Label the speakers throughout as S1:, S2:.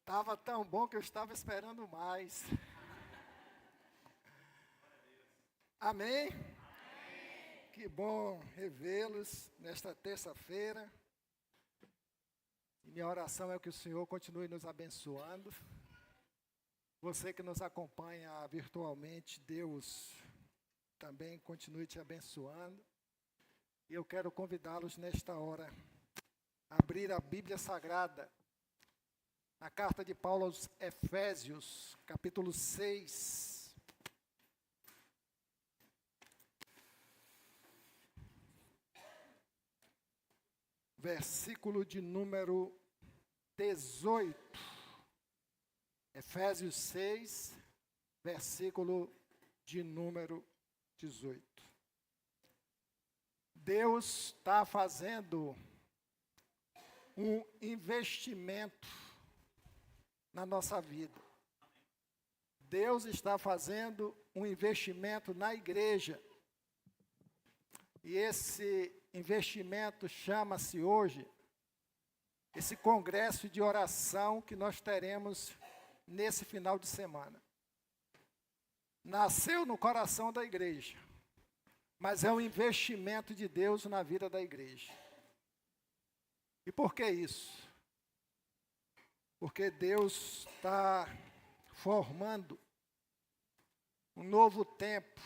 S1: Estava tão bom que eu estava esperando mais. Amém? Que bom revê-los nesta terça-feira. Minha oração é que o Senhor continue nos abençoando. Você que nos acompanha virtualmente, Deus também continue te abençoando. E eu quero convidá-los nesta hora a abrir a Bíblia Sagrada, na carta de Paulo aos Efésios, capítulo 6. Versículo de número 18. Efésios 6, versículo de número 18. Deus está fazendo um investimento na nossa vida. Deus está fazendo um investimento na igreja. E esse investimento chama-se hoje, esse congresso de oração que nós teremos nesse final de semana. Nasceu no coração da igreja, mas é um investimento de Deus na vida da igreja. E por que isso? Porque Deus está formando um novo tempo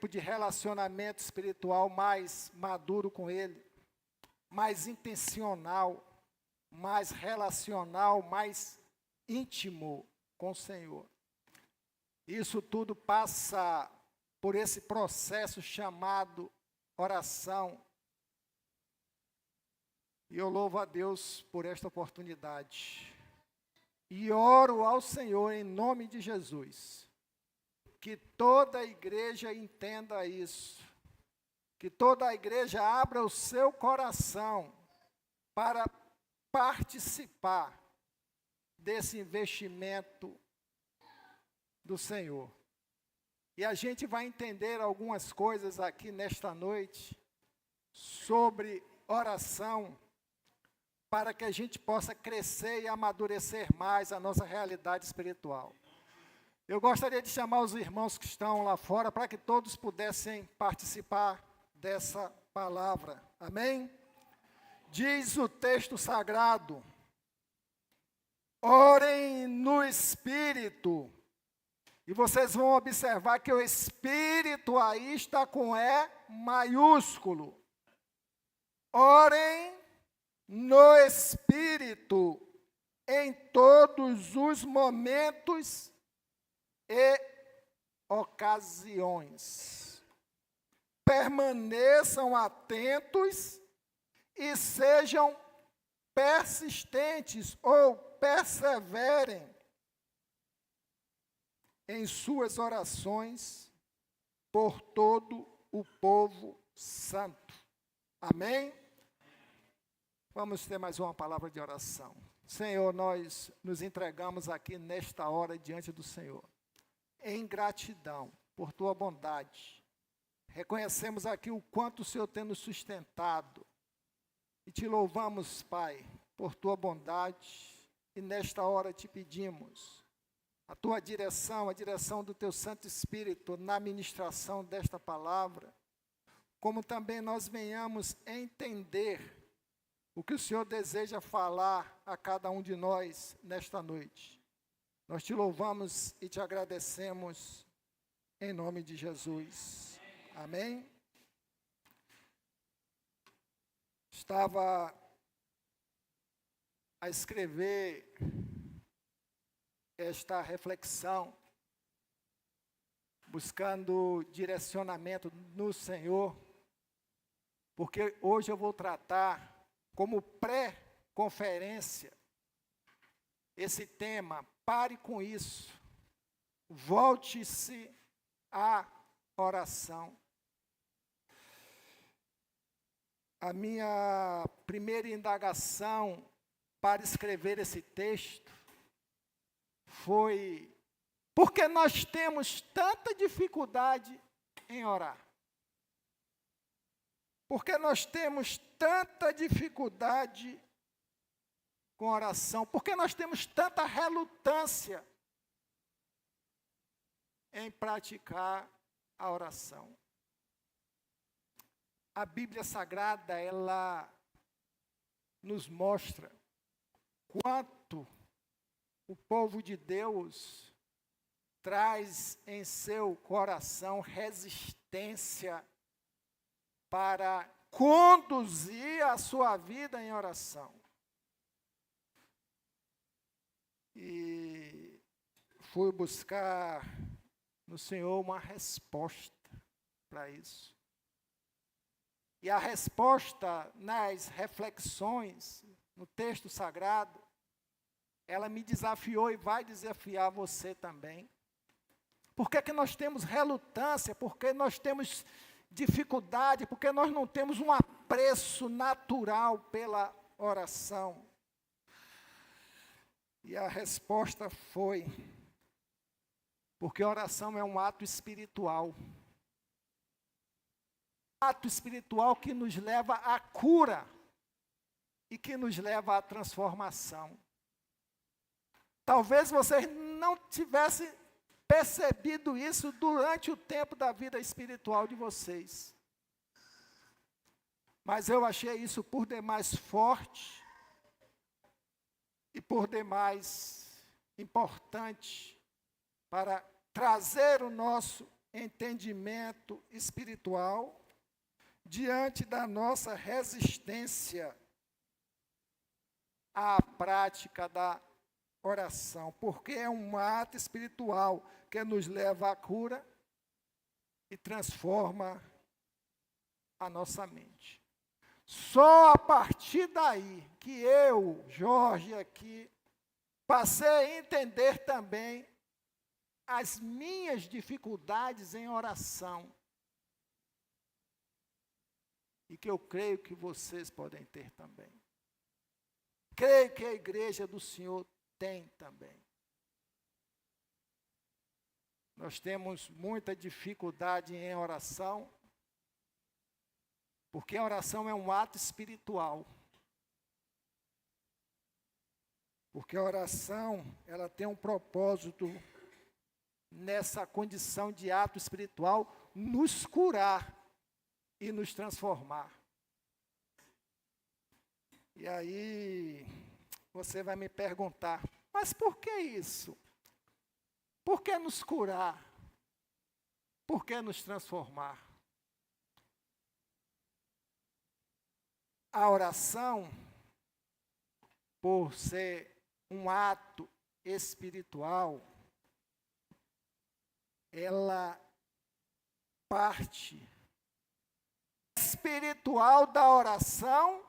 S1: de relacionamento espiritual mais maduro com Ele, mais intencional, mais relacional, mais íntimo com o Senhor. Isso tudo passa por esse processo chamado oração. E eu louvo a Deus por esta oportunidade. E oro ao Senhor em nome de Jesus, que toda a igreja entenda isso, que toda a igreja abra o seu coração para participar desse investimento do Senhor. E a gente vai entender algumas coisas aqui nesta noite sobre oração, para que a gente possa crescer e amadurecer mais a nossa realidade espiritual. Eu gostaria de chamar os irmãos que estão lá fora para que todos pudessem participar dessa palavra. Amém? Diz o texto sagrado: orem no Espírito. E vocês vão observar que o Espírito aí está com E maiúsculo. Orem no Espírito em todos os momentos e ocasiões. Permaneçam atentos e sejam persistentes ou perseverem em suas orações por todo o povo santo. Amém? Vamos ter mais uma palavra de oração. Senhor, nós nos entregamos aqui nesta hora diante do Senhor, em gratidão por Tua bondade. Reconhecemos aqui o quanto o Senhor tem nos sustentado. E te louvamos, Pai, por Tua bondade. E nesta hora te pedimos a Tua direção, a direção do Teu Santo Espírito na ministração desta palavra, como também nós venhamos entender o que o Senhor deseja falar a cada um de nós nesta noite. Nós te louvamos e te agradecemos em nome de Jesus. Amém? Estava a escrever esta reflexão, buscando direcionamento no Senhor, porque hoje eu vou tratar como pré-conferência esse tema. Pare com isso, volte-se à oração. A minha primeira indagação para escrever esse texto foi: por que nós temos tanta dificuldade em orar? Por que nós temos tanta dificuldade com oração? Por que nós temos tanta relutância em praticar a oração? A Bíblia Sagrada, ela nos mostra quanto o povo de Deus traz em seu coração resistência para conduzir a sua vida em oração. E fui buscar no Senhor uma resposta para isso. E a resposta nas reflexões, no texto sagrado, ela me desafiou e vai desafiar você também. Por que que nós temos relutância? Por que nós temos dificuldade? Por que nós não temos um apreço natural pela oração? E a resposta foi: porque a oração é um ato espiritual. Ato espiritual que nos leva à cura e que nos leva à transformação. Talvez vocês não tivessem percebido isso durante o tempo da vida espiritual de vocês. Mas eu achei isso por demais forte e por demais importante para trazer o nosso entendimento espiritual diante da nossa resistência à prática da oração, porque é um ato espiritual que nos leva à cura e transforma a nossa mente. Só a partir daí que eu, Jorge, aqui, passei a entender também as minhas dificuldades em oração. E que eu creio que vocês podem ter também. Creio que a igreja do Senhor tem também. Nós temos muita dificuldade em oração, porque a oração é um ato espiritual. Porque a oração, ela tem um propósito nessa condição de ato espiritual, nos curar e nos transformar. E aí, você vai me perguntar, mas por que isso? Por que nos curar? Por que nos transformar? A oração, por ser um ato espiritual, ela parte espiritual da oração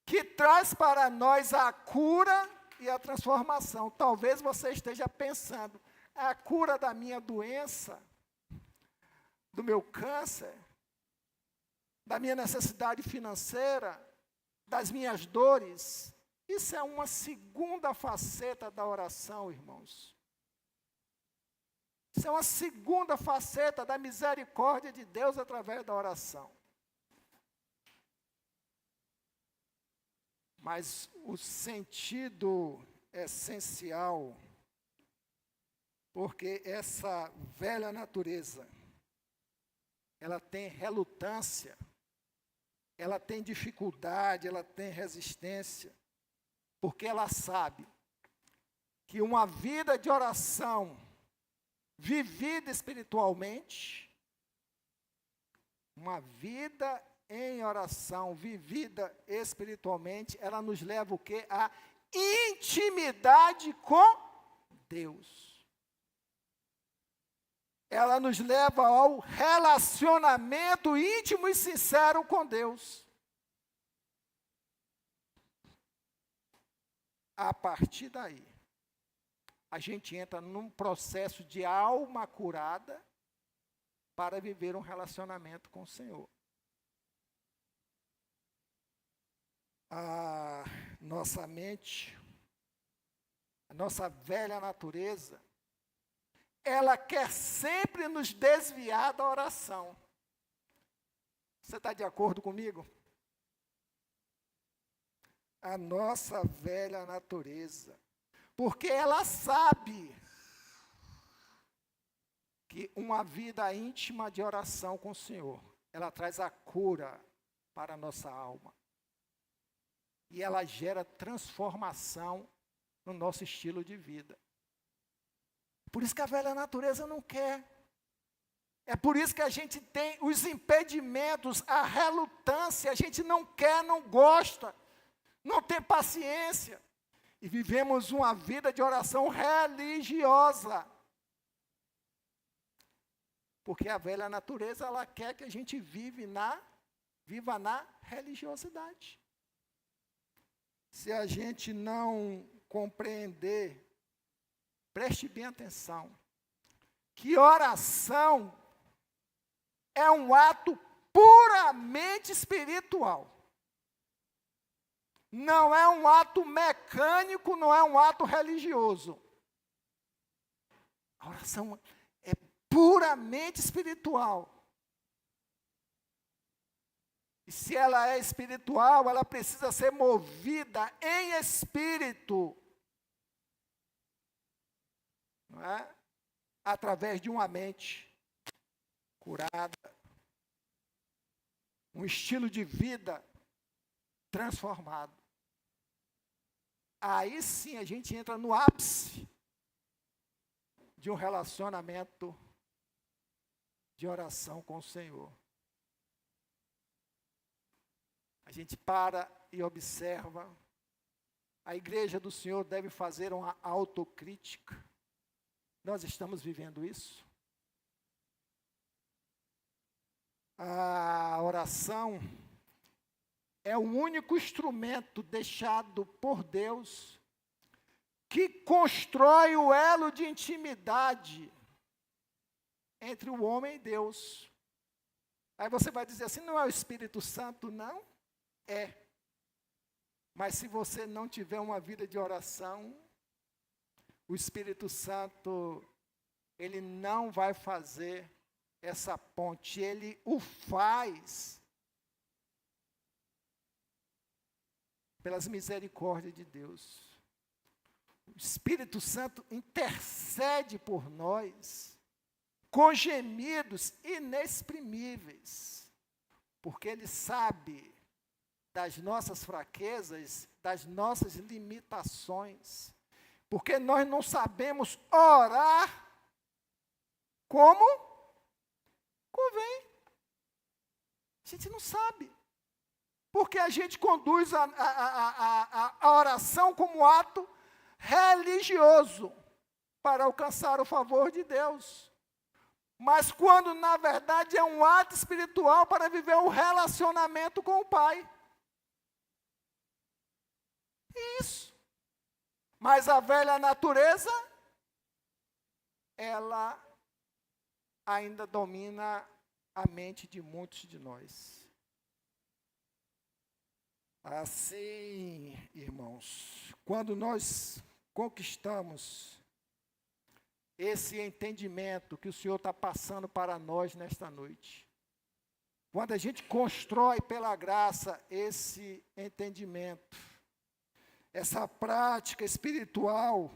S1: que traz para nós a cura e a transformação. Talvez você esteja pensando, a cura da minha doença, do meu câncer, da minha necessidade financeira, das minhas dores. Isso é uma segunda faceta da oração, irmãos. Isso é uma segunda faceta da misericórdia de Deus através da oração. Mas o sentido essencial, porque essa velha natureza, ela tem relutância, ela tem dificuldade, ela tem resistência, porque ela sabe que uma vida de oração vivida espiritualmente, uma vida em oração vivida espiritualmente, ela nos leva o quê? A intimidade com Deus. Ela nos leva ao relacionamento íntimo e sincero com Deus. A partir daí, a gente entra num processo de alma curada para viver um relacionamento com o Senhor. A nossa mente, a nossa velha natureza, ela quer sempre nos desviar da oração. Você está de acordo comigo? a nossa velha natureza. Porque ela sabe que uma vida íntima de oração com o Senhor, ela traz a cura para a nossa alma. E ela gera transformação no nosso estilo de vida. Por isso que a velha natureza não quer. É por isso que a gente tem os impedimentos, a relutância, a gente não quer, não gosta, não tem paciência. E vivemos uma vida de oração religiosa. Porque a velha natureza, ela quer que a gente viva na religiosidade. Se a gente não compreender, preste bem atenção, que oração é um ato puramente espiritual. Não é um ato mecânico, não é um ato religioso. A oração é puramente espiritual. E se ela é espiritual, ela precisa ser movida em espírito. Não é? Através de uma mente curada. Um estilo de vida transformado. Aí sim a gente entra no ápice de um relacionamento de oração com o Senhor. A gente para e observa. A igreja do Senhor deve fazer uma autocrítica. Nós estamos vivendo isso? A oração é o único instrumento deixado por Deus que constrói o elo de intimidade entre o homem e Deus. Aí você vai dizer assim, não é o Espírito Santo, não? É. Mas se você não tiver uma vida de oração, o Espírito Santo, ele não vai fazer essa ponte, ele o faz pelas misericórdias de Deus. O Espírito Santo intercede por nós com gemidos inexprimíveis, porque ele sabe das nossas fraquezas, das nossas limitações, porque nós não sabemos orar como convém. A gente não sabe. Porque a gente conduz a oração como ato religioso para alcançar o favor de Deus. Mas quando, na verdade, é um ato espiritual para viver um relacionamento com o Pai. Isso. Mas a velha natureza, ela ainda domina a mente de muitos de nós. Assim, irmãos, quando nós conquistamos esse entendimento que o Senhor está passando para nós nesta noite, quando a gente constrói pela graça esse entendimento, essa prática espiritual,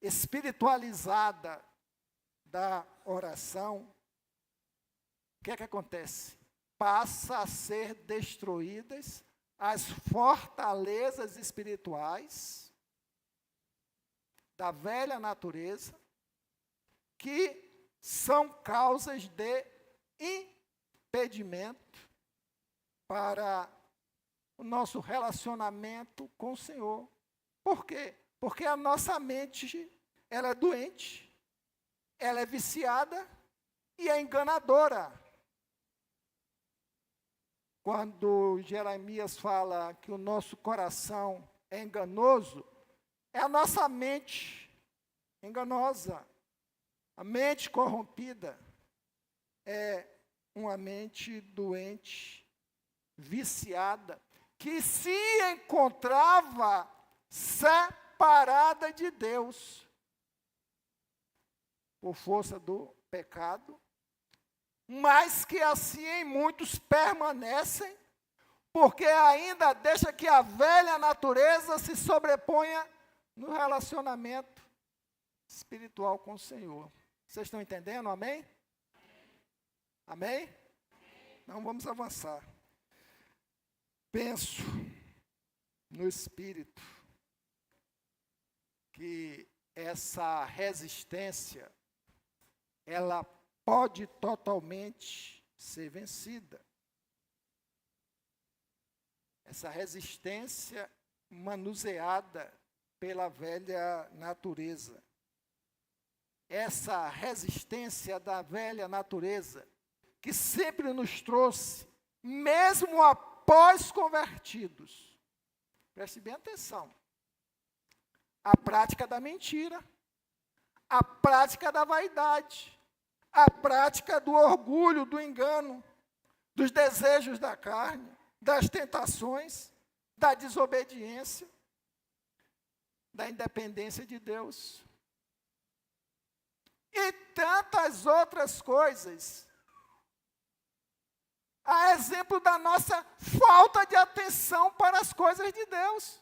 S1: espiritualizada da oração, o que é que acontece? Passa a ser destruídas as fortalezas espirituais da velha natureza, que são causas de impedimento para o nosso relacionamento com o Senhor. Por quê? Porque a nossa mente, ela é doente, ela é viciada e é enganadora. Quando Jeremias fala que o nosso coração é enganoso, é a nossa mente enganosa. A mente corrompida é uma mente doente, viciada, que se encontrava separada de Deus por força do pecado, mas que assim em muitos permanecem porque ainda deixa que a velha natureza se sobreponha no relacionamento espiritual com o Senhor. Vocês estão entendendo? Amém? Amém? Então vamos avançar. Penso no Espírito que essa resistência, ela pode totalmente ser vencida. Essa resistência manuseada pela velha natureza. Essa resistência da velha natureza, que sempre nos trouxe, mesmo após convertidos, preste bem atenção, a prática da mentira, a prática da vaidade, a prática do orgulho, do engano, dos desejos da carne, das tentações, da desobediência, da independência de Deus. E tantas outras coisas. A exemplo da nossa falta de atenção para as coisas de Deus.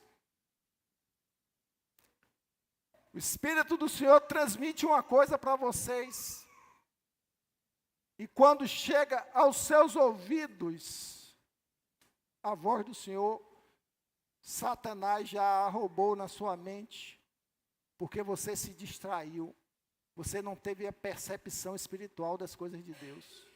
S1: O Espírito do Senhor transmite uma coisa para vocês. E quando chega aos seus ouvidos, a voz do Senhor, Satanás já roubou na sua mente, porque você se distraiu. Você não teve a percepção espiritual das coisas de Deus.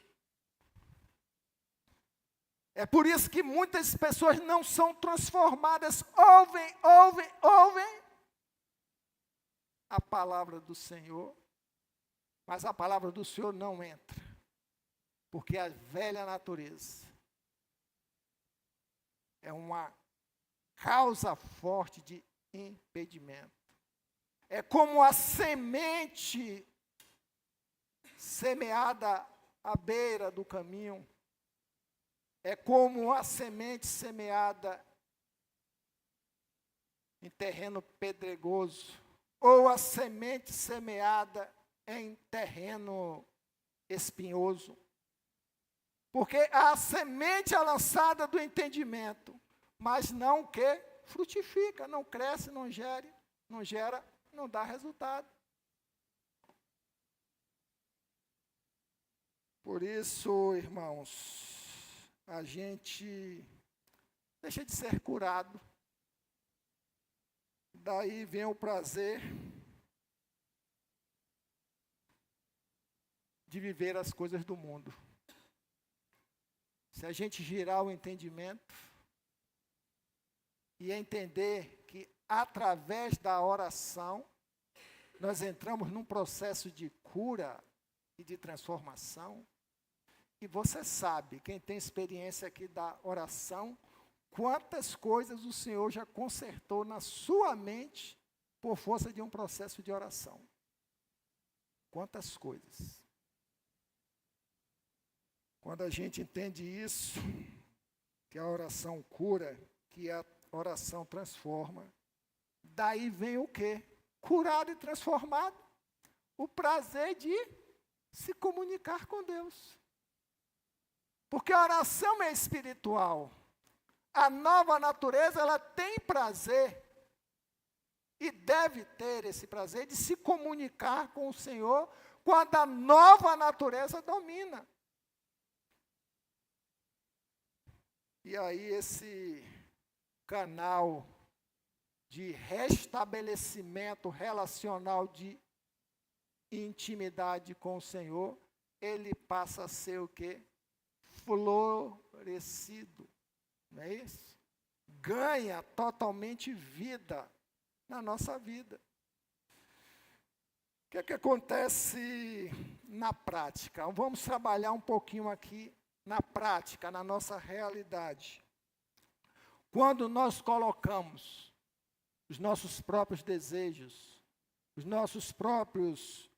S1: É por isso que muitas pessoas não são transformadas, ouvem a palavra do Senhor, mas a palavra do Senhor não entra, porque a velha natureza é uma causa forte de impedimento. É como a semente semeada à beira do caminho. É como a semente semeada em terreno pedregoso. Ou a semente semeada em terreno espinhoso. Porque a semente é lançada do entendimento, mas não que frutifica, não cresce, não gera, não dá resultado. Por isso, irmãos, a gente deixa de ser curado. Daí vem o prazer de viver as coisas do mundo. Se a gente girar o entendimento e entender que através da oração nós entramos num processo de cura e de transformação. E você sabe, quem tem experiência aqui da oração, quantas coisas o Senhor já consertou na sua mente por força de um processo de oração. Quantas coisas. Quando a gente entende isso, que a oração cura, que a oração transforma, daí vem o quê? Curado e transformado, o prazer de se comunicar com Deus. Porque a oração é espiritual. A nova natureza, ela tem prazer, e deve ter esse prazer de se comunicar com o Senhor, quando a nova natureza domina. E aí esse canal de restabelecimento relacional de intimidade com o Senhor, ele passa a ser o quê? Florescido. Não é isso? Ganha totalmente vida na nossa vida. O que é que acontece na prática? Vamos trabalhar um pouquinho aqui na prática, na nossa realidade. Quando nós colocamos os nossos próprios desejos, os nossos próprios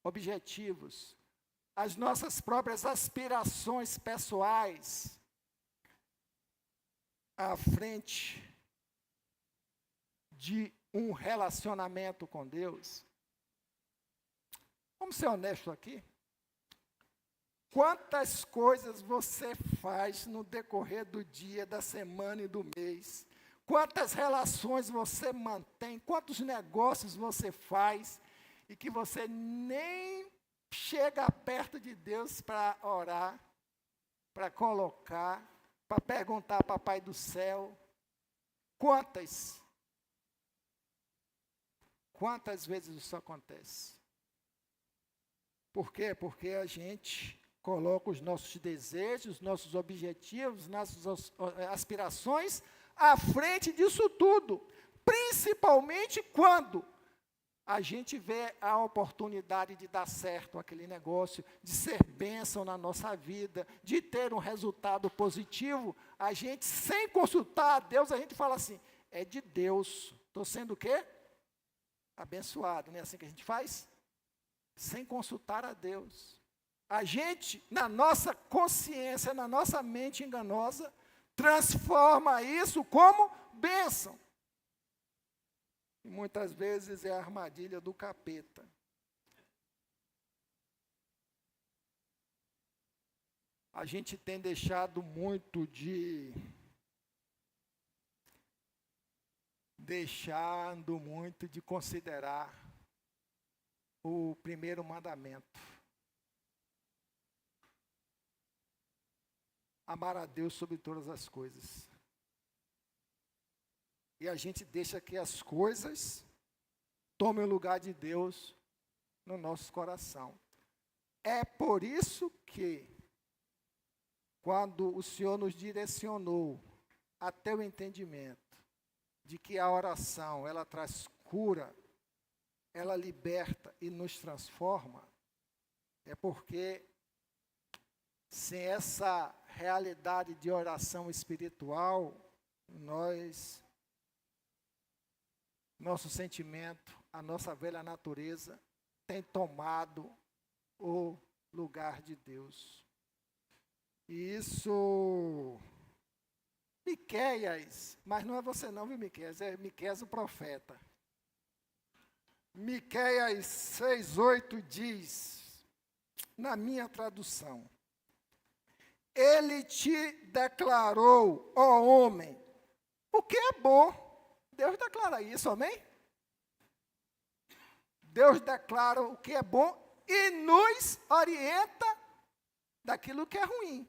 S1: objetivos, as nossas próprias aspirações pessoais à frente de um relacionamento com Deus. Vamos ser honestos aqui. Quantas coisas você faz no decorrer do dia, da semana e do mês? Quantas relações você mantém? Quantos negócios você faz e que você nem chega perto de Deus para orar, para colocar, para perguntar ao Papai do céu? Quantas? Quantas vezes isso acontece? Por quê? Porque a gente coloca os nossos desejos, nossos objetivos, nossas aspirações à frente disso tudo. Principalmente quando a gente vê a oportunidade de dar certo aquele negócio, de ser bênção na nossa vida, de ter um resultado positivo, a gente, sem consultar a Deus, a gente fala assim, é de Deus. Estou sendo o quê? Abençoado, não é assim que a gente faz? Sem consultar a Deus. A gente, na nossa consciência, na nossa mente enganosa, transforma isso como bênção. E muitas vezes é a armadilha do capeta. A gente tem deixado muito de considerar o primeiro mandamento. Amar a Deus sobre todas as coisas. E a gente deixa que as coisas tomem o lugar de Deus no nosso coração. É por isso que, quando o Senhor nos direcionou até o entendimento de que a oração, ela traz cura, ela liberta e nos transforma, é porque sem essa realidade de oração espiritual, nosso sentimento, a nossa velha natureza, tem tomado o lugar de Deus. E isso, Miqueias, mas não é você não, viu, Miqueias? É Miqueias o profeta. Miqueias 6:8 diz, na minha tradução, Ele te declarou, ó homem, o que é bom. Deus declara isso, amém? Deus declara o que é bom e nos orienta daquilo que é ruim.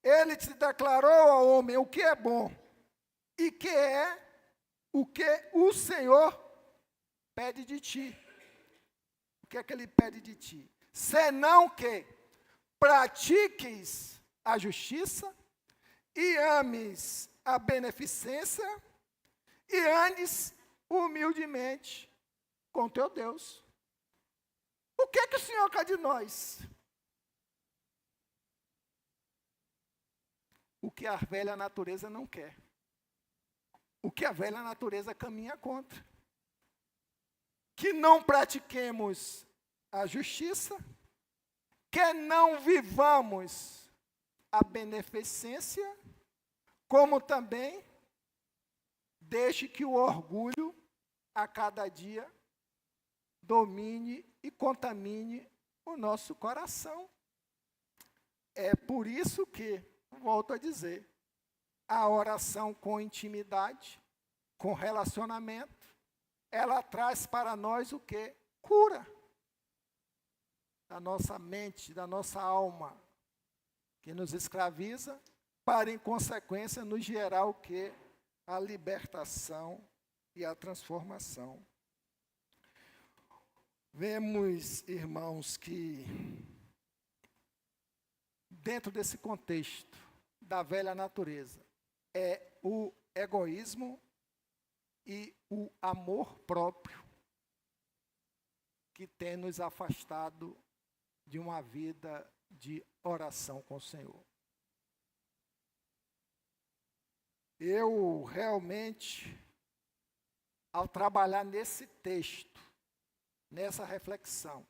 S1: Ele te declarou, ó homem, o que é bom e que é o que o Senhor pede de ti. O que é que Ele pede de ti? Senão que pratiques a justiça e ames a beneficência e andes humildemente com teu Deus. O que é que o Senhor quer de nós? O que a velha natureza não quer. O que a velha natureza caminha contra. Que não pratiquemos a justiça, que não vivamos a beneficência, como também deixe que o orgulho a cada dia domine e contamine o nosso coração. É por isso que, volto a dizer, a oração com intimidade, com relacionamento, ela traz para nós o quê? Cura da nossa mente, da nossa alma, que nos escraviza, para, em consequência, nos gerar o quê? A libertação e a transformação. Vemos, irmãos, que dentro desse contexto da velha natureza, é o egoísmo e o amor próprio que tem nos afastado de uma vida de oração com o Senhor. Eu realmente, ao trabalhar nesse texto, nessa reflexão,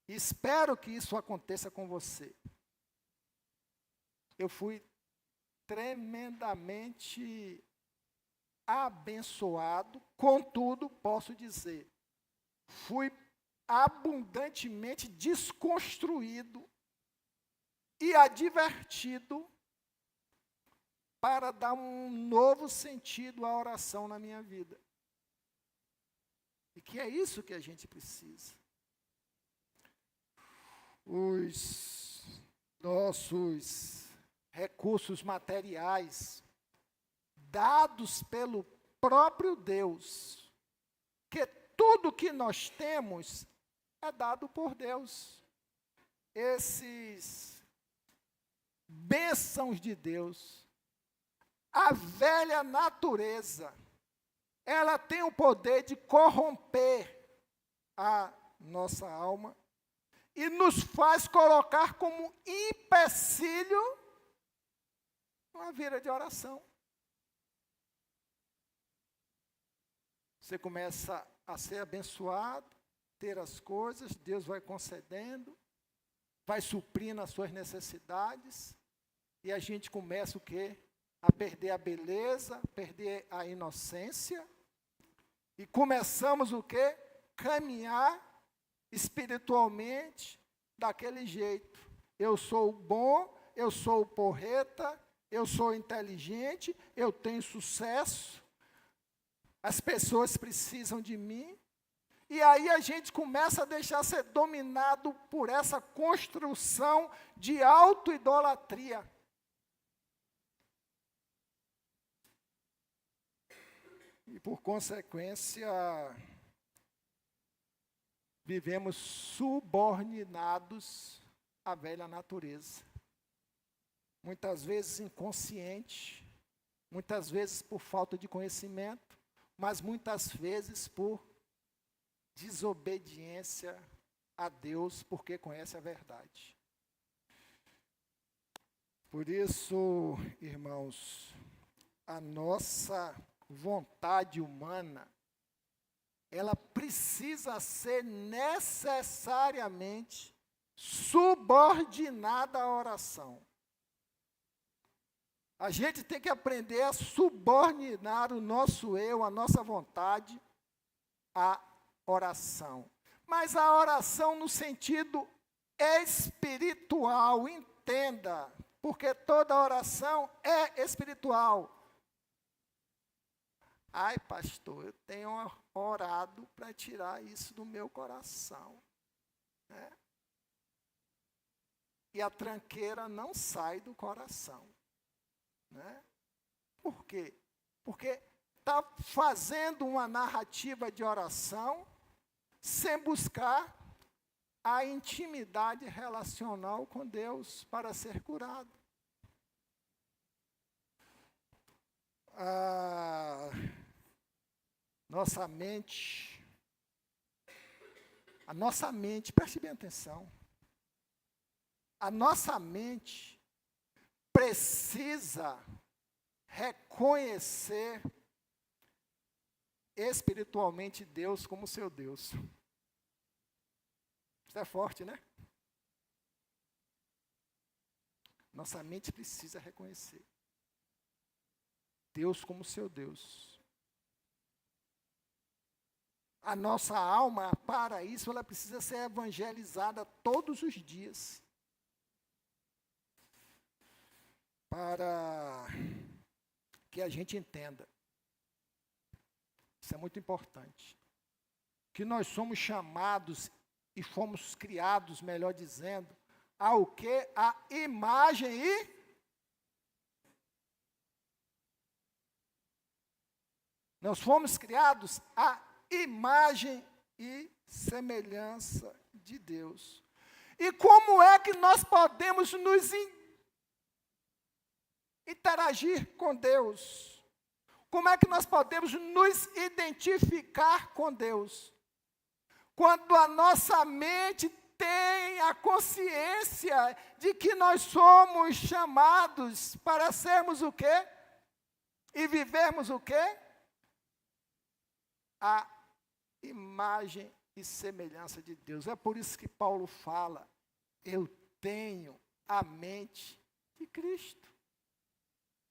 S1: espero que isso aconteça com você. Eu fui tremendamente abençoado, contudo, posso dizer, fui abundantemente desconstruído e advertido para dar um novo sentido à oração na minha vida. E que é isso que a gente precisa. Os nossos recursos materiais, dados pelo próprio Deus, que tudo que nós temos é dado por Deus. Esses bênçãos de Deus, a velha natureza, ela tem o poder de corromper a nossa alma e nos faz colocar como empecilho uma vida de oração. Você começa a ser abençoado, ter as coisas, Deus vai concedendo, vai suprindo as suas necessidades, e a gente começa o quê? A perder a beleza, perder a inocência, e começamos o quê? Caminhar espiritualmente daquele jeito. Eu sou bom, eu sou porreta, eu sou inteligente, eu tenho sucesso, as pessoas precisam de mim, e aí a gente começa a deixar ser dominado por essa construção de auto-idolatria. E por consequência, vivemos subordinados à velha natureza. Muitas vezes inconsciente, muitas vezes por falta de conhecimento, mas muitas vezes por desobediência a Deus, porque conhece a verdade. Por isso, irmãos, a nossa vontade humana, ela precisa ser necessariamente subordinada à oração. A gente tem que aprender a subordinar o nosso eu, a nossa vontade, à oração. Mas a oração no sentido espiritual, entenda, porque toda oração é espiritual. Ai, pastor, eu tenho orado para tirar isso do meu coração. Né? E a tranqueira não sai do coração. Né? Por quê? Porque está fazendo uma narrativa de oração sem buscar a intimidade relacional com Deus para ser curado. A nossa mente, preste bem atenção, a nossa mente precisa reconhecer espiritualmente Deus como seu Deus. Isso é forte, né? Nossa mente precisa reconhecer Deus como seu Deus. A nossa alma, para isso, ela precisa ser evangelizada todos os dias. Para que a gente entenda. Isso é muito importante. Que nós somos chamados e fomos criados, melhor dizendo, ao que? A imagem e nós fomos criados a imagem e semelhança de Deus. E como é que nós podemos nos interagir com Deus? Como é que nós podemos nos identificar com Deus? Quando a nossa mente tem a consciência de que nós somos chamados para sermos o quê? E vivermos o quê? A imagem e semelhança de Deus. É por isso que Paulo fala, eu tenho a mente de Cristo.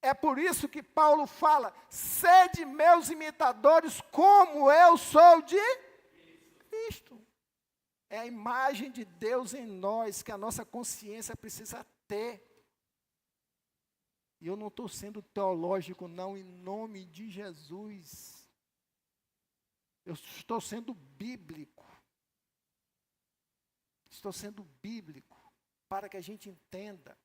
S1: É por isso que Paulo fala, sede meus imitadores como eu sou de Cristo. É a imagem de Deus em nós que a nossa consciência precisa ter. E eu não estou sendo teológico, não, em nome de Jesus. Eu estou sendo bíblico. Estou sendo bíblico para que a gente entenda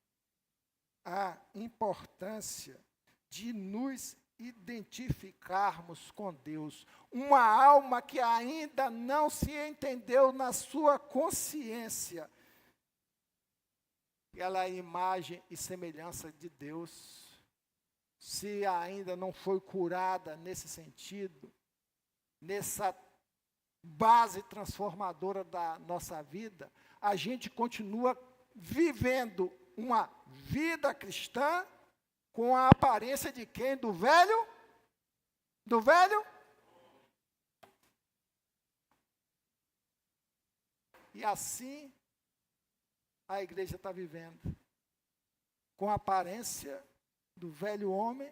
S1: a importância de nos identificarmos com Deus. Uma alma que ainda não se entendeu na sua consciência. Ela é a imagem e semelhança de Deus. Se ainda não foi curada nesse sentido, nessa base transformadora da nossa vida, a gente continua vivendo uma vida cristã com a aparência de quem? Do velho? Do velho? E assim a igreja está vivendo, com a aparência do velho homem,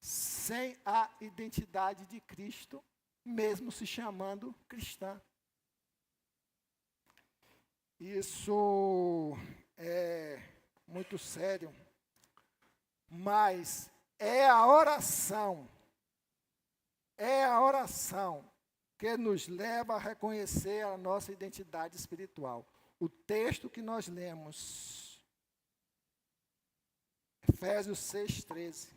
S1: sem a identidade de Cristo, mesmo se chamando cristã. Isso é muito sério, mas é a oração que nos leva a reconhecer a nossa identidade espiritual. O texto que nós lemos, Efésios 6,13.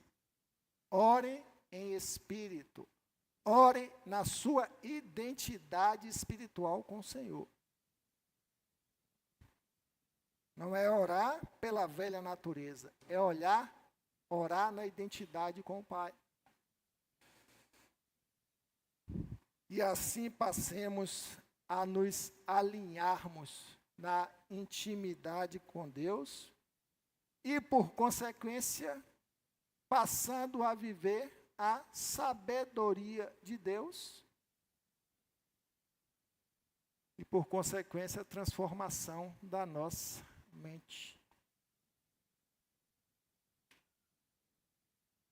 S1: Orem em espírito, orem na sua identidade espiritual com o Senhor. Não é orar pela velha natureza, é orar na identidade com o Pai. E assim passemos a nos alinharmos na intimidade com Deus e, por consequência, passando a viver a sabedoria de Deus e, por consequência, a transformação da nossa mente.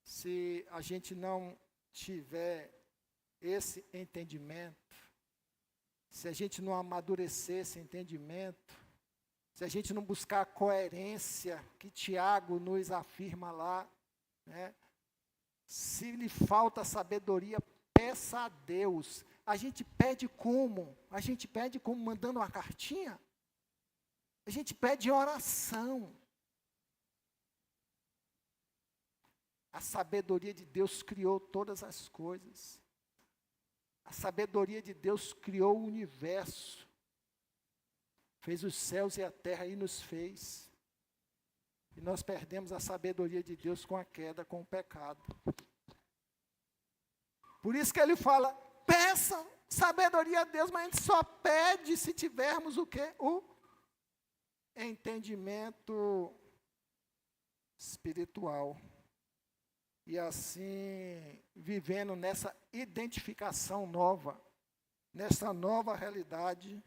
S1: Se a gente não tiver esse entendimento, se a gente não amadurecer esse entendimento, se a gente não buscar a coerência que Tiago nos afirma lá, né? Se lhe falta sabedoria, peça a Deus. A gente pede como? A gente pede como mandando uma cartinha? A gente pede oração. A sabedoria de Deus criou todas as coisas. A sabedoria de Deus criou o universo. Fez os céus e a terra e nos fez. E nós perdemos a sabedoria de Deus com a queda, com o pecado. Por isso que ele fala, peça sabedoria a Deus, mas a gente só pede se tivermos o quê? O entendimento espiritual. E assim, vivendo nessa identificação nova, nessa nova realidade,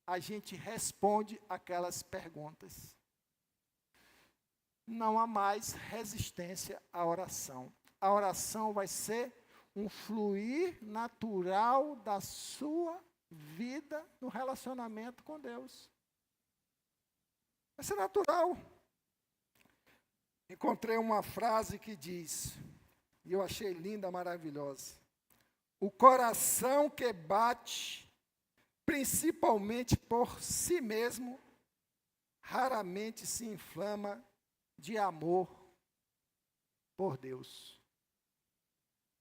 S1: a gente responde aquelas perguntas. Não há mais resistência à oração. A oração vai ser um fluir natural da sua vida no relacionamento com Deus. Vai ser natural. Encontrei uma frase que diz, e eu achei linda, maravilhosa. O coração que bate, principalmente por si mesmo, raramente se inflama de amor por Deus.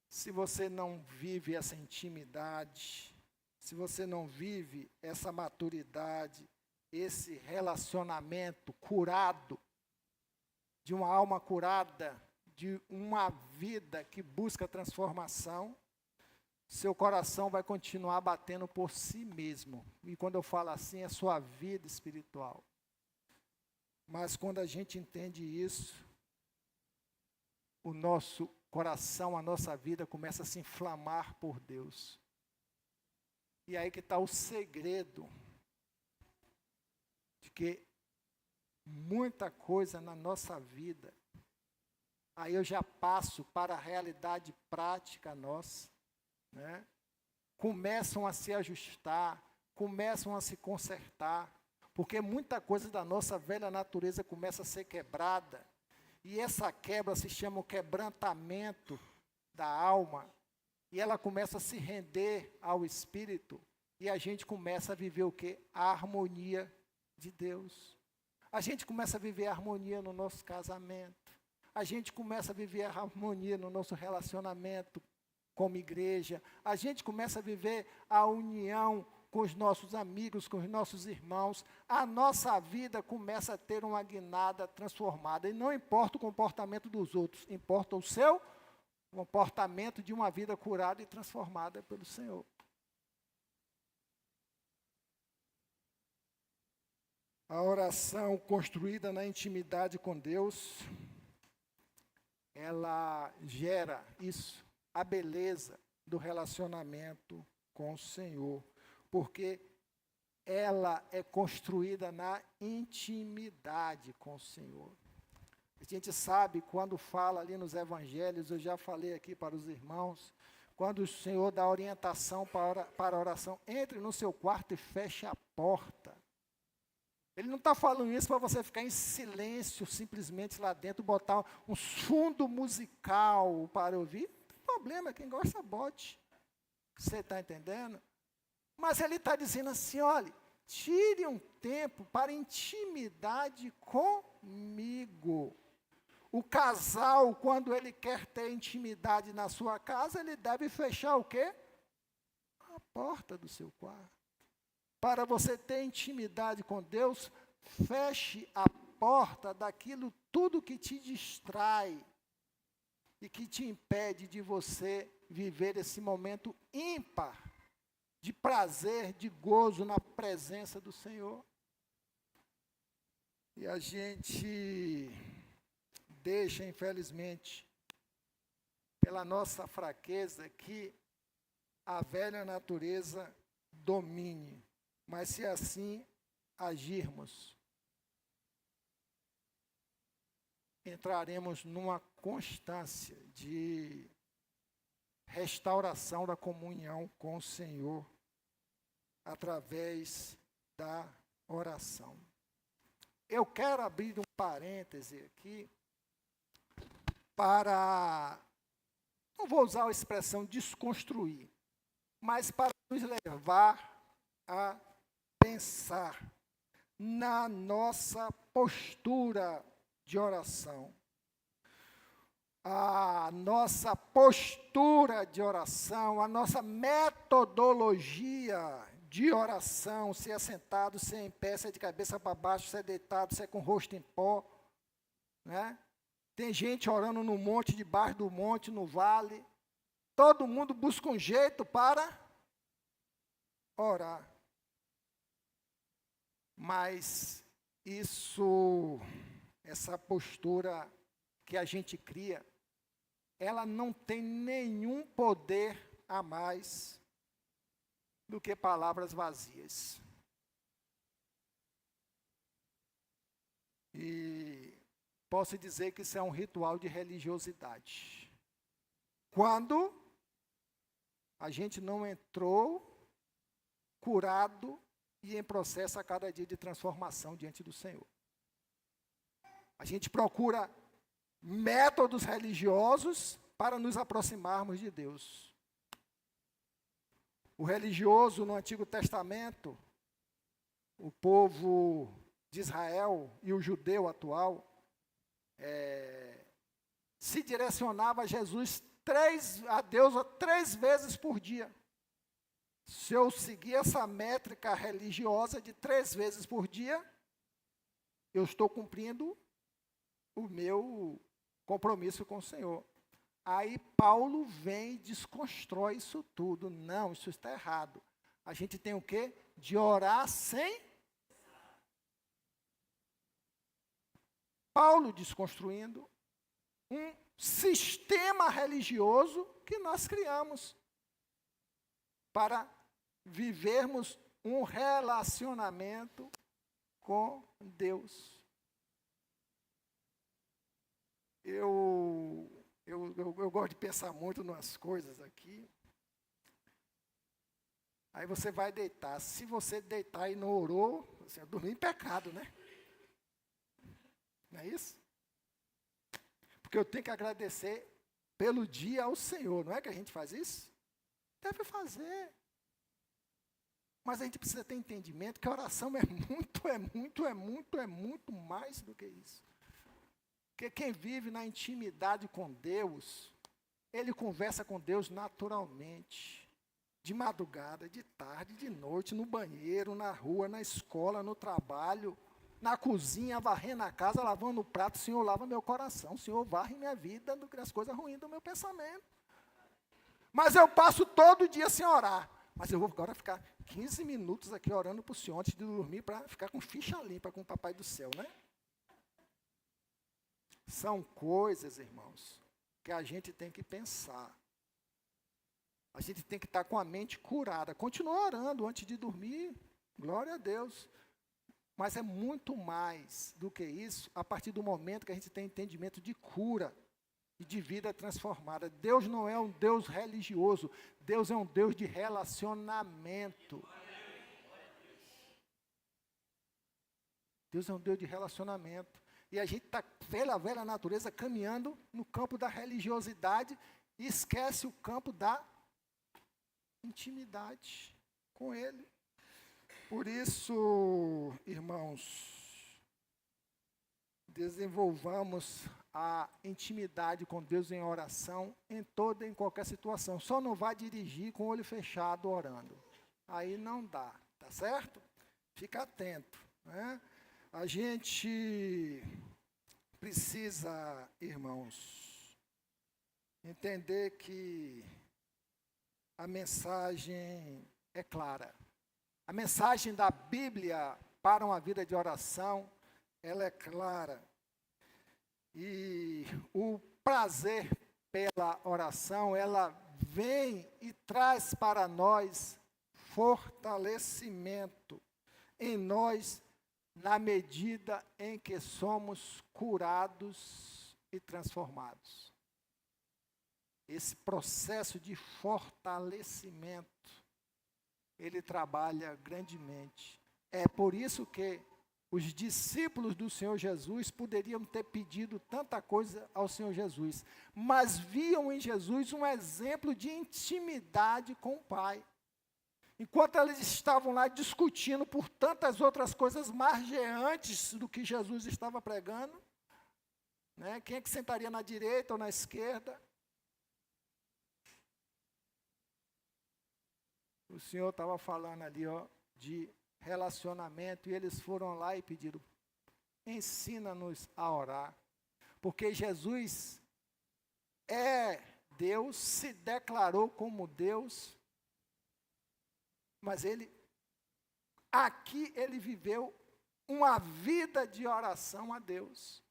S1: Se você não vive essa intimidade, se você não vive essa maturidade, esse relacionamento curado, de uma alma curada, de uma vida que busca transformação, seu coração vai continuar batendo por si mesmo. E quando eu falo assim, é sua vida espiritual. Mas quando a gente entende isso, o nosso coração, a nossa vida começa a se inflamar por Deus. E aí que está o segredo de que muita coisa na nossa vida, aí eu já passo para a realidade prática nossa, né? Começam a se ajustar, começam a se consertar, porque muita coisa da nossa velha natureza começa a ser quebrada, e essa quebra se chama o quebrantamento da alma, e ela começa a se render ao Espírito, e a gente começa a viver o quê? A harmonia de Deus. A gente começa a viver a harmonia no nosso casamento, a gente começa a viver a harmonia no nosso relacionamento como igreja, a gente começa a viver a união com os nossos amigos, com os nossos irmãos, a nossa vida começa a ter uma guinada transformada, e não importa o comportamento dos outros, importa o seu comportamento de uma vida curada e transformada pelo Senhor. A oração construída na intimidade com Deus, ela gera isso, a beleza do relacionamento com o Senhor, porque ela é construída na intimidade com o Senhor. A gente sabe, quando fala ali nos evangelhos, eu já falei aqui para os irmãos, quando o Senhor dá orientação para a oração, entre no seu quarto e feche a porta. Ele não está falando isso para você ficar em silêncio, simplesmente lá dentro, botar um fundo musical para ouvir. Não tem problema, quem gosta, bote. Você está entendendo? Mas ele está dizendo assim, olha, tire um tempo para intimidade comigo. O casal, quando ele quer ter intimidade na sua casa, ele deve fechar o quê? A porta do seu quarto. Para você ter intimidade com Deus, feche a porta daquilo tudo que te distrai e que te impede de você viver esse momento ímpar de prazer, de gozo na presença do Senhor. E a gente deixa, infelizmente, pela nossa fraqueza, que a velha natureza domine. Mas se assim agirmos, entraremos numa constância de restauração da comunhão com o Senhor através da oração. Eu quero abrir um parêntese aqui para, não vou usar a expressão desconstruir, mas para nos levar a pensar na nossa postura de oração. A nossa postura de oração, a nossa metodologia de oração, se é sentado, se é em pé, se é de cabeça para baixo, se é deitado, se é com o rosto em pó, né? Tem gente orando no monte, debaixo do monte, no vale. Todo mundo busca um jeito para orar. Mas essa postura que a gente cria, ela não tem nenhum poder a mais do que palavras vazias. E posso dizer que isso é um ritual de religiosidade. Quando a gente não entrou curado e em processo a cada dia de transformação diante do Senhor. A gente procura métodos religiosos para nos aproximarmos de Deus. O religioso no Antigo Testamento, o povo de Israel e o judeu atual, se direcionava a Jesus a Deus 3 vezes por dia. Se eu seguir essa métrica religiosa de 3 vezes por dia, eu estou cumprindo o meu compromisso com o Senhor. Aí Paulo vem e desconstrói isso tudo. Não, isso está errado. A gente tem o quê? De orar sem... Paulo desconstruindo um sistema religioso que nós criamos para vivermos um relacionamento com Deus. Eu gosto de pensar muito nas coisas aqui. Aí você vai deitar. Se você deitar e não orou, você vai dormir em pecado, né? Não é isso? Porque eu tenho que agradecer pelo dia ao Senhor. Não é que a gente faz isso? Deve fazer. Mas a gente precisa ter entendimento que a oração é muito mais do que isso. Porque quem vive na intimidade com Deus, ele conversa com Deus naturalmente. De madrugada, de tarde, de noite, no banheiro, na rua, na escola, no trabalho, na cozinha, varrendo a casa, lavando o prato. O Senhor lava meu coração, o Senhor varre minha vida das coisas ruins do meu pensamento. Mas eu passo todo dia sem orar. Mas eu vou agora ficar 15 minutos aqui orando para o Senhor antes de dormir, para ficar com ficha limpa com o Papai do Céu, né? São coisas, irmãos, que a gente tem que pensar. A gente tem que estar com a mente curada. Continua orando antes de dormir, glória a Deus. Mas é muito mais do que isso, a partir do momento que a gente tem entendimento de cura e de vida transformada. Deus não é um Deus religioso, Deus é um Deus de relacionamento. Deus é um Deus de relacionamento. E a gente está, pela velha natureza, caminhando no campo da religiosidade e esquece o campo da intimidade com Ele. Por isso, irmãos, desenvolvamos a intimidade com Deus em oração em toda e em qualquer situação. Só não vá dirigir com o olho fechado orando. Aí não dá, tá certo? Fica atento, né? A gente precisa, irmãos, entender que a mensagem é clara. A mensagem da Bíblia para uma vida de oração, ela é clara. E o prazer pela oração, ela vem e traz para nós fortalecimento em nós, na medida em que somos curados e transformados. Esse processo de fortalecimento, ele trabalha grandemente. É por isso que os discípulos do Senhor Jesus poderiam ter pedido tanta coisa ao Senhor Jesus, mas viam em Jesus um exemplo de intimidade com o Pai. Enquanto eles estavam lá discutindo por tantas outras coisas margeantes do que Jesus estava pregando, né? Quem é que sentaria na direita ou na esquerda? O Senhor estava falando ali, de relacionamento, e eles foram lá e pediram, ensina-nos a orar, porque Jesus é Deus, se declarou como Deus, mas aqui ele viveu uma vida de oração a Deus.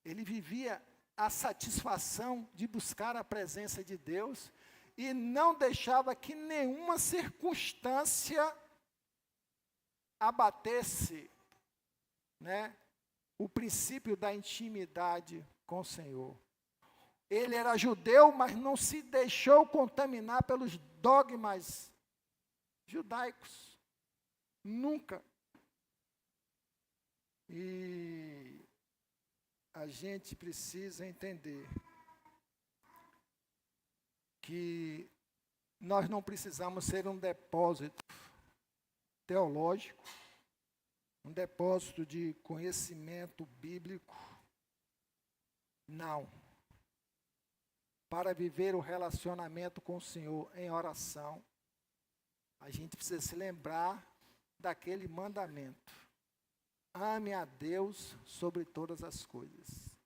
S1: Ele vivia a satisfação de buscar a presença de Deus e não deixava que nenhuma circunstância abatesse, né, o princípio da intimidade com o Senhor. Ele era judeu, mas não se deixou contaminar pelos dogmas judaicos. Nunca. E a gente precisa entender que nós não precisamos ser um depósito teológico, um depósito de conhecimento bíblico. Não. Para viver o relacionamento com o Senhor em oração, a gente precisa se lembrar daquele mandamento. Ame a Deus sobre todas as coisas.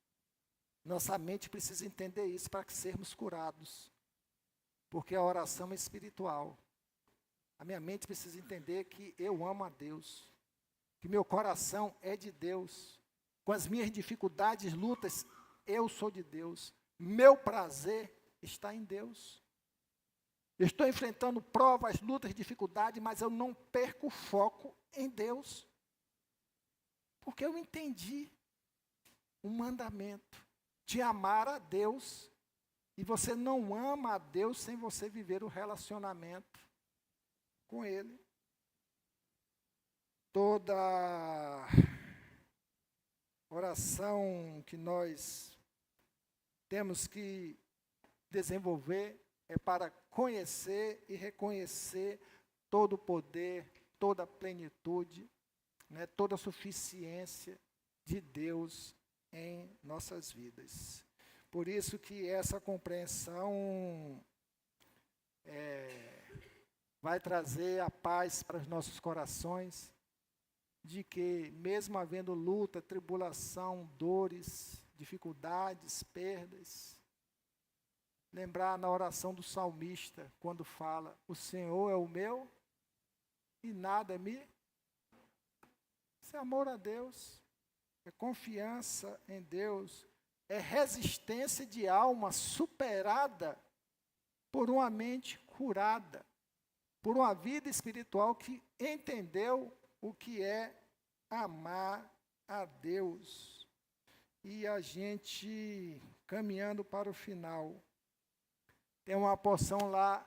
S1: Nossa mente precisa entender isso para sermos curados. Porque a oração é espiritual. A minha mente precisa entender que eu amo a Deus. Que meu coração é de Deus. Com as minhas dificuldades, lutas, eu sou de Deus. Meu prazer está em Deus. Eu estou enfrentando provas, lutas, dificuldades, mas eu não perco o foco em Deus. Porque eu entendi o mandamento de amar a Deus E você não ama a Deus sem você viver o relacionamento com Ele. Toda oração que nós temos que desenvolver é para conhecer e reconhecer todo o poder, toda a plenitude, né, toda a suficiência de Deus em nossas vidas. Por isso que essa compreensão vai trazer a paz para os nossos corações, de que mesmo havendo luta, tribulação, dores, dificuldades, perdas, lembrar na oração do salmista, quando fala, o Senhor é o meu e nada me... Isso é amor a Deus, é confiança em Deus, é resistência de alma superada por uma mente curada, por uma vida espiritual que entendeu o que é amar a Deus. E a gente, caminhando para o final, tem uma porção lá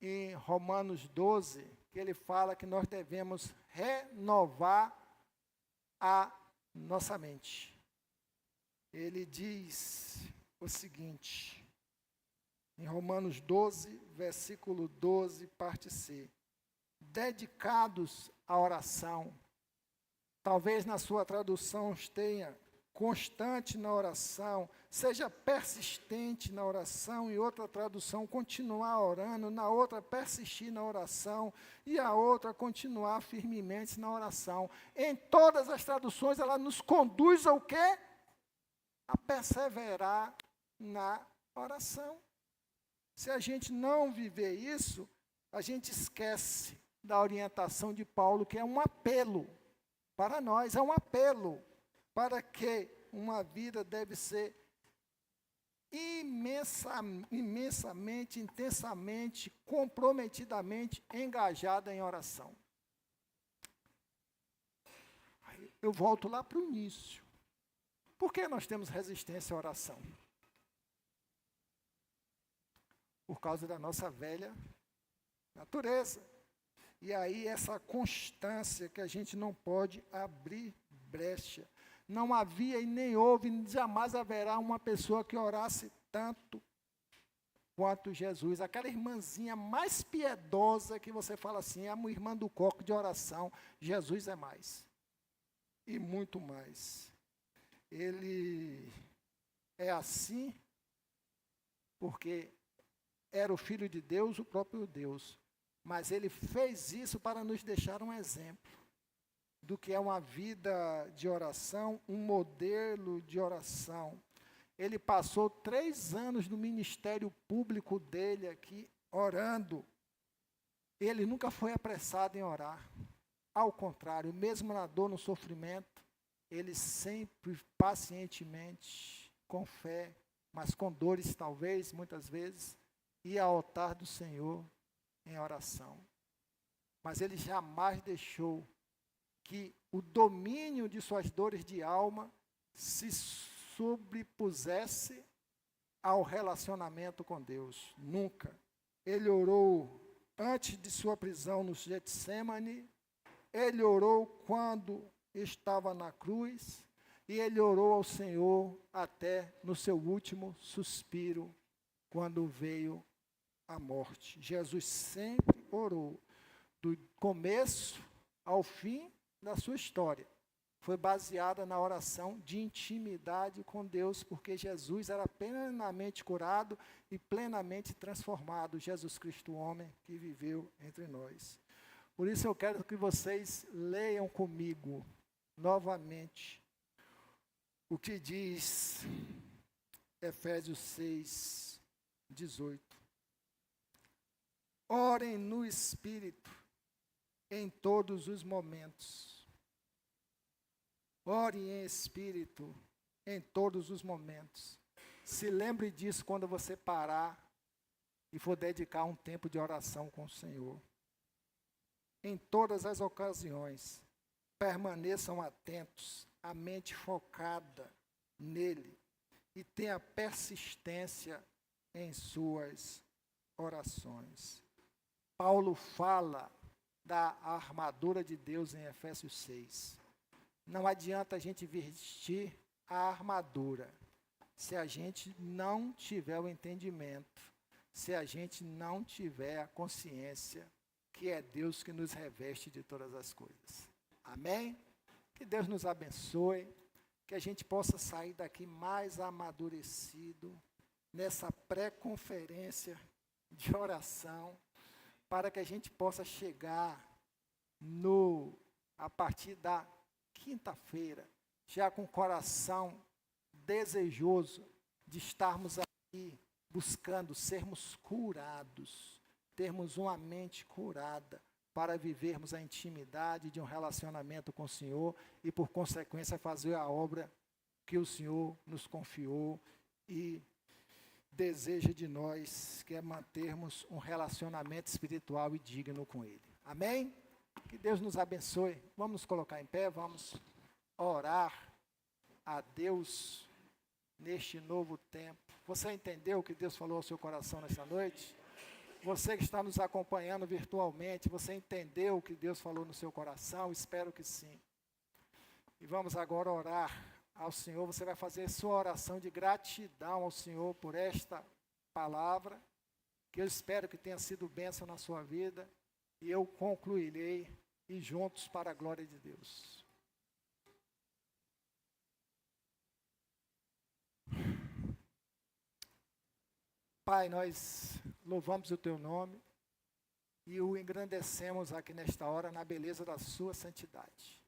S1: em Romanos 12, que ele fala que nós devemos renovar a nossa mente. Ele diz o seguinte, em Romanos 12, versículo 12, parte C. Dedicados à oração. Talvez na sua tradução tenha constante na oração, seja persistente na oração, e outra tradução, continuar orando, na outra, persistir na oração, e a outra, continuar firmemente na oração. Em todas as traduções, ela nos conduz ao quê? A perseverar na oração. Se a gente não viver isso, a gente esquece da orientação de Paulo, que é um apelo para nós, é um apelo para que uma vida deve ser imensamente, intensamente, comprometidamente engajada em oração. Eu volto lá para o início. Por que nós temos resistência à oração? Por causa da nossa velha natureza. E aí essa constância que a gente não pode abrir brecha. Não havia e nem houve, jamais haverá uma pessoa que orasse tanto quanto Jesus. Aquela irmãzinha mais piedosa que você fala assim, a irmã do coco de oração, Jesus é mais. E muito mais. Ele é assim porque era o Filho de Deus, o próprio Deus. Mas ele fez isso para nos deixar um exemplo do que é uma vida de oração, um modelo de oração. Ele passou 3 anos no ministério público dele aqui, orando. Ele nunca foi apressado em orar. Ao contrário, mesmo na dor, no sofrimento, ele sempre pacientemente, com fé, mas com dores talvez, muitas vezes, ia ao altar do Senhor em oração. Mas ele jamais deixou que o domínio de suas dores de alma se sobrepusesse ao relacionamento com Deus. Nunca. Ele orou antes de sua prisão no Getsemane, ele orou quando estava na cruz, e ele orou ao Senhor até no seu último suspiro, quando veio a morte. Jesus sempre orou, do começo ao fim da sua história. Foi baseada na oração de intimidade com Deus, porque Jesus era plenamente curado e plenamente transformado, Jesus Cristo, o homem que viveu entre nós. Por isso eu quero que vocês leiam comigo, novamente, o que diz Efésios 6, 18. Orem no Espírito em todos os momentos. Ore em Espírito em todos os momentos. Se lembre disso quando você parar e for dedicar um tempo de oração com o Senhor. Em todas as ocasiões, permaneçam atentos, a mente focada nele, e tenha persistência em suas orações. Paulo fala da armadura de Deus em Efésios 6. Não adianta a gente vestir a armadura se a gente não tiver o entendimento, se a gente não tiver a consciência que é Deus que nos reveste de todas as coisas. Amém? Que Deus nos abençoe, que a gente possa sair daqui mais amadurecido nessa pré-conferência de oração, para que a gente possa chegar a partir da quinta-feira, já com o coração desejoso de estarmos aqui buscando sermos curados, termos uma mente curada, para vivermos a intimidade de um relacionamento com o Senhor e, por consequência, fazer a obra que o Senhor nos confiou e deseja de nós, que é mantermos um relacionamento espiritual e digno com Ele. Amém? Que Deus nos abençoe. Vamos nos colocar em pé, vamos orar a Deus neste novo tempo. Você entendeu o que Deus falou ao seu coração nessa noite? Você que está nos acompanhando virtualmente, você entendeu o que Deus falou no seu coração? Espero que sim. E vamos agora orar ao Senhor. Você vai fazer sua oração de gratidão ao Senhor por esta palavra, que eu espero que tenha sido bênção na sua vida, e eu concluirei, e juntos para a glória de Deus. Pai, nós louvamos o Teu nome e o engrandecemos aqui nesta hora na beleza da Sua santidade.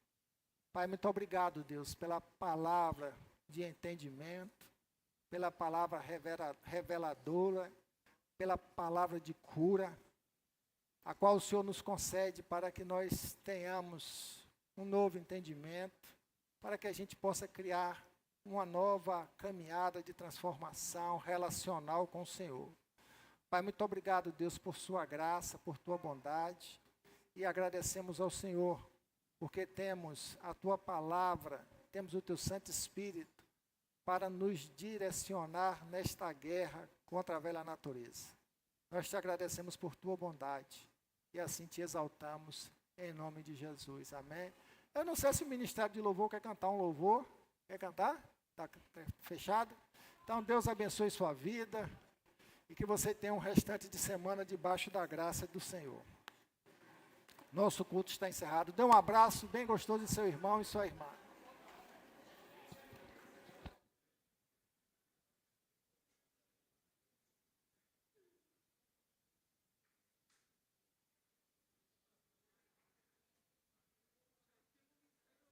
S1: Pai, muito obrigado, Deus, pela palavra de entendimento, pela palavra reveladora, pela palavra de cura, a qual o Senhor nos concede para que nós tenhamos um novo entendimento, para que a gente possa criar uma nova caminhada de transformação relacional com o Senhor. Pai, muito obrigado, Deus, por sua graça, por tua bondade, e agradecemos ao Senhor, porque temos a tua palavra, temos o teu Santo Espírito, para nos direcionar nesta guerra contra a velha natureza. Nós te agradecemos por tua bondade, e assim te exaltamos, em nome de Jesus. Amém? Eu não sei se o Ministério de Louvor quer cantar um louvor. Quer cantar? Está fechado? Então, Deus abençoe sua vida e que você tenha um restante de semana debaixo da graça do Senhor. Nosso culto está encerrado. Dê um abraço bem gostoso de seu irmão e sua irmã.